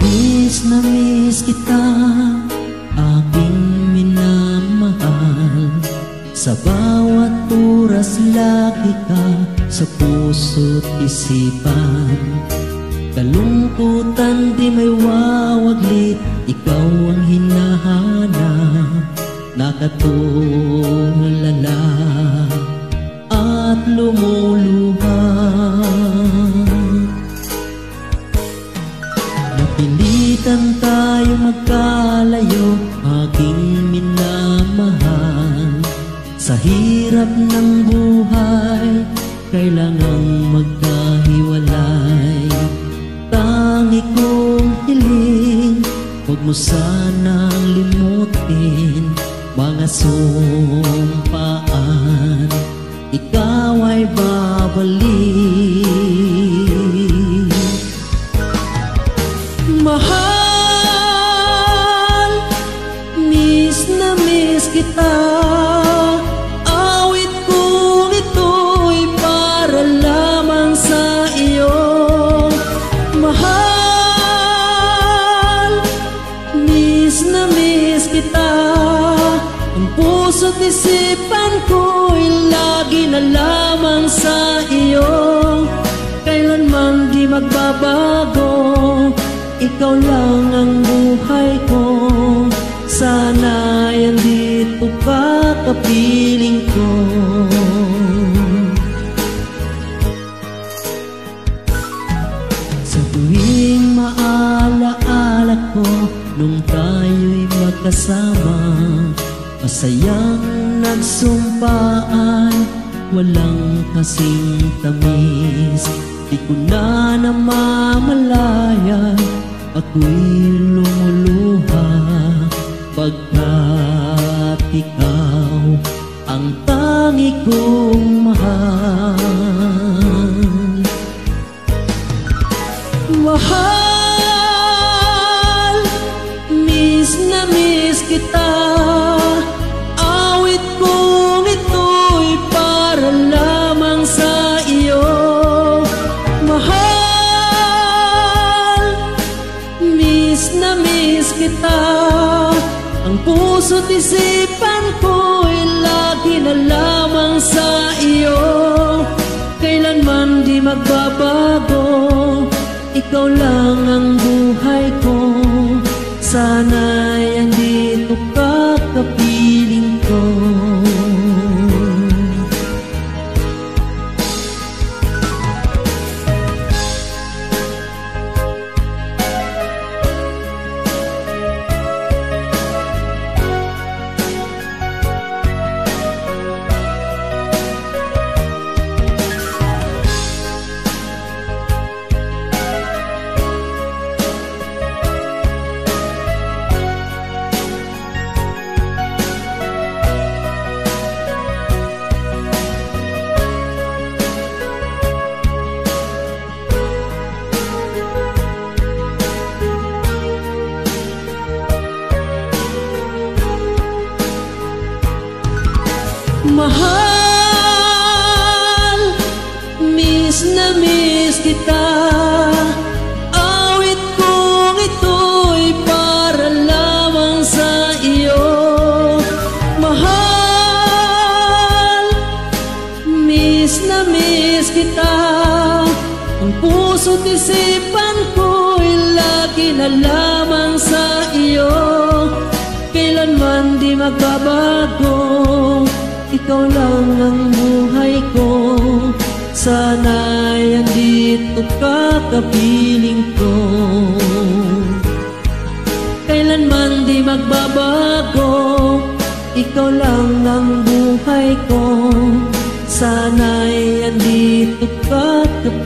Miss na miss kita, aking minamahal. Sa bawat oras lagi ka sa puso't isipan. Kalungkutan di may wawaglit, ikaw ang hinahanap. Nakatulala at lumuluha. Napilitan tayo magkalayo, aking minamahal. Sa hirap ng buhay, kailangang magkahiwalay. Tangi kong hiling, huwag mo sanang limutin mga sumpaan, ikaw ay babalik. Mahal, miss na miss kita. Awit kong ito'y para lamang sa iyo. Mahal, miss na miss kita. Ang puso't isipan ko'y lagi na lamang sa iyo. Kailanman di magbabago, ikaw lang ang buhay ko. Sana'y andito ka, kapiling ko. Sa tuwing maalaala ko nung tayo'y magkasama, masayang nagsumpaan, walang kasing tamis. Di ko na namamalayan, ako'y lumuluha pagkat ikaw ang tangi kong mahal. Mahal, miss na miss kita. Awit kong ito'y para lamang sa iyo. Mahal, miss na miss kita. Ang puso't isipan ko'y lagi na lamang sa iyo. Kailanman di magbabago, ikaw lang ang buhay ko. Sana'y andito ka, kapiling ko. Mahal, miss na miss kita. Awit kong ito'y para lamang sa iyo. Mahal, miss na miss kita. Ang puso't isipan ko'y lagi na lamang sa iyo. Kailanman di magbabago, ikaw lang ang buhay ko. Sana'y andito ka, kapiling ko. Kailanman di magbabago, ikaw lang ang buhay ko. Sana'y andito ka, kapiling ko.